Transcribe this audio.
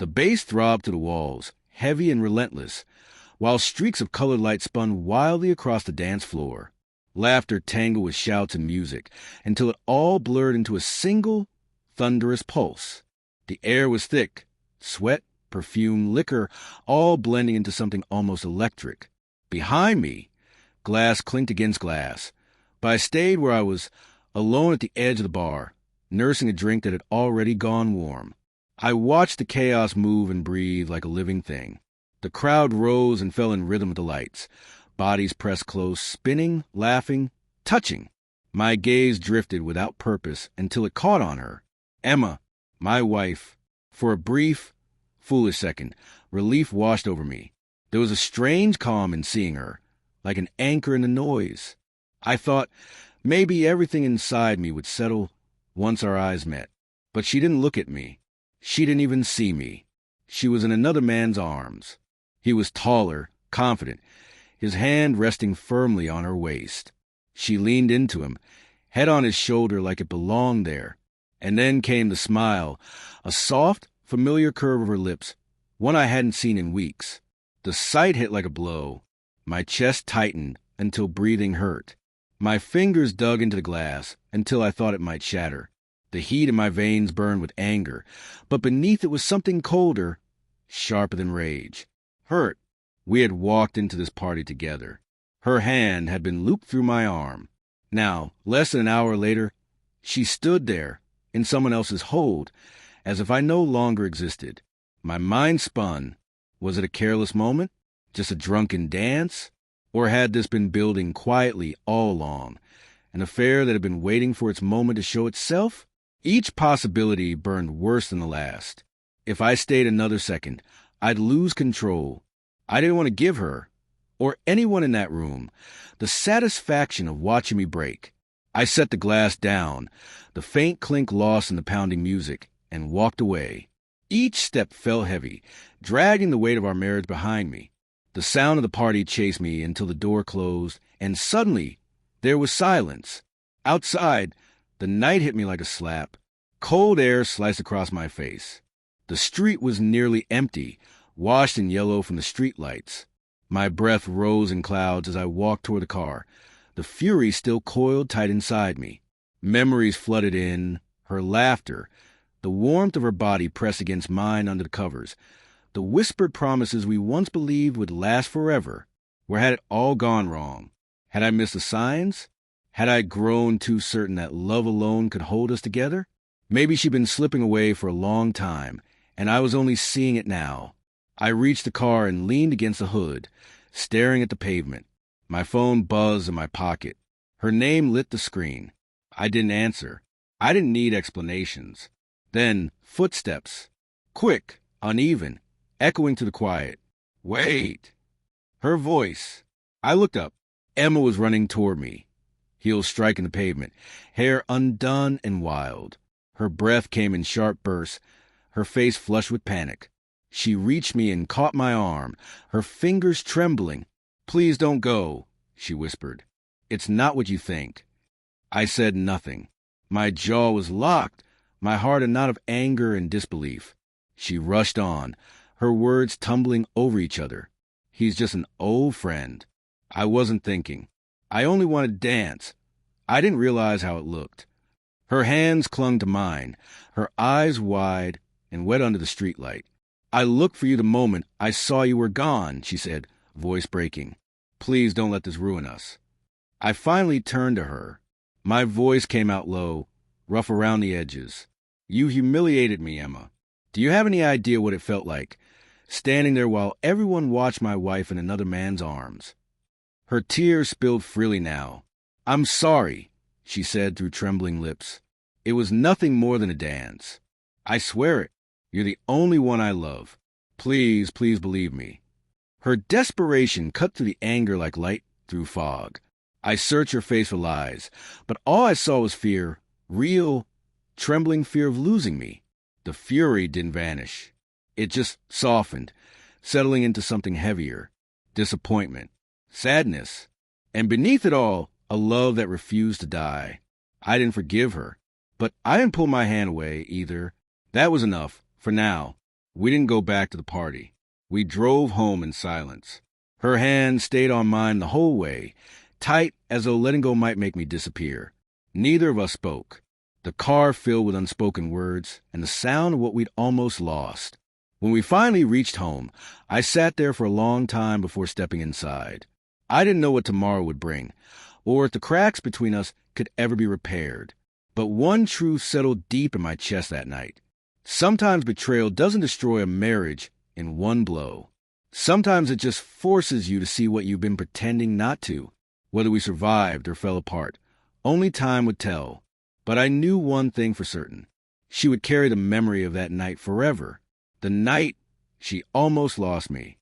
The bass throbbed to the walls, heavy and relentless, while streaks of colored light spun wildly across the dance floor. Laughter tangled with shouts and music, until it all blurred into a single, thunderous pulse. The air was thick, sweat, perfume, liquor, all blending into something almost electric. Behind me, glass clinked against glass, but I stayed where I was, alone at the edge of the bar, nursing a drink that had already gone warm. I watched the chaos move and breathe like a living thing. The crowd rose and fell in rhythm with the lights. Bodies pressed close, spinning, laughing, touching. My gaze drifted without purpose until it caught on her. Emma, my wife. For a brief, foolish second, relief washed over me. There was a strange calm in seeing her, like an anchor in the noise. I thought maybe everything inside me would settle once our eyes met. But she didn't look at me. She didn't even see me. She was in another man's arms. He was taller, confident, his hand resting firmly on her waist. She leaned into him, head on his shoulder like it belonged there. And then came the smile, a soft, familiar curve of her lips, one I hadn't seen in weeks. The sight hit like a blow. My chest tightened until breathing hurt. My fingers dug into the glass until I thought it might shatter. The heat in my veins burned with anger, but beneath it was something colder, sharper than rage. Hurt. We had walked into this party together. Her hand had been looped through my arm. Now, less than an hour later, she stood there, in someone else's hold, as if I no longer existed. My mind spun. Was it a careless moment? Just a drunken dance? Or had this been building quietly all along? An affair that had been waiting for its moment to show itself? Each possibility burned worse than the last. If I stayed another second, I'd lose control. I didn't want to give her, or anyone in that room, the satisfaction of watching me break. I set the glass down, the faint clink lost in the pounding music, and walked away. Each step fell heavy, dragging the weight of our marriage behind me. The sound of the party chased me until the door closed, and suddenly there was silence. Outside, the night hit me like a slap. Cold air sliced across my face. The street was nearly empty, washed in yellow from the streetlights. My breath rose in clouds as I walked toward the car. The fury still coiled tight inside me. Memories flooded in, her laughter, the warmth of her body pressed against mine under the covers, the whispered promises we once believed would last forever. Where had it all gone wrong? Had I missed the signs? Had I grown too certain that love alone could hold us together? Maybe she'd been slipping away for a long time, and I was only seeing it now. I reached the car and leaned against the hood, staring at the pavement. My phone buzzed in my pocket. Her name lit the screen. I didn't answer. I didn't need explanations. Then, footsteps. Quick, uneven, echoing to the quiet. Wait! Her voice. I looked up. Emma was running toward me, heels striking the pavement, hair undone and wild. Her breath came in sharp bursts, her face flushed with panic. She reached me and caught my arm, her fingers trembling. "Please don't go," she whispered. "It's not what you think." I said nothing. My jaw was locked, my heart a knot of anger and disbelief. She rushed on, her words tumbling over each other. "He's just an old friend." I wasn't thinking. I only wanted to dance. I didn't realize how it looked. Her hands clung to mine, her eyes wide and wet under the streetlight. "I looked for you the moment I saw you were gone," she said, voice breaking. "Please don't let this ruin us." I finally turned to her. My voice came out low, rough around the edges. "You humiliated me, Emma. Do you have any idea what it felt like, standing there while everyone watched my wife in another man's arms?" Her tears spilled freely now. "I'm sorry," she said through trembling lips. "It was nothing more than a dance. I swear it. You're the only one I love. Please, please believe me." Her desperation cut through the anger like light through fog. I searched her face for lies, but all I saw was fear, real, trembling fear of losing me. The fury didn't vanish. It just softened, settling into something heavier, disappointment, sadness, and beneath it all, a love that refused to die. I didn't forgive her, but I didn't pull my hand away either. That was enough, for now. We didn't go back to the party. We drove home in silence. Her hand stayed on mine the whole way, tight as though letting go might make me disappear. Neither of us spoke. The car filled with unspoken words and the sound of what we'd almost lost. When we finally reached home, I sat there for a long time before stepping inside. I didn't know what tomorrow would bring, or if the cracks between us could ever be repaired. But one truth settled deep in my chest that night. Sometimes betrayal doesn't destroy a marriage in one blow. Sometimes it just forces you to see what you've been pretending not to. Whether we survived or fell apart, only time would tell. But I knew one thing for certain. She would carry the memory of that night forever. The night she almost lost me.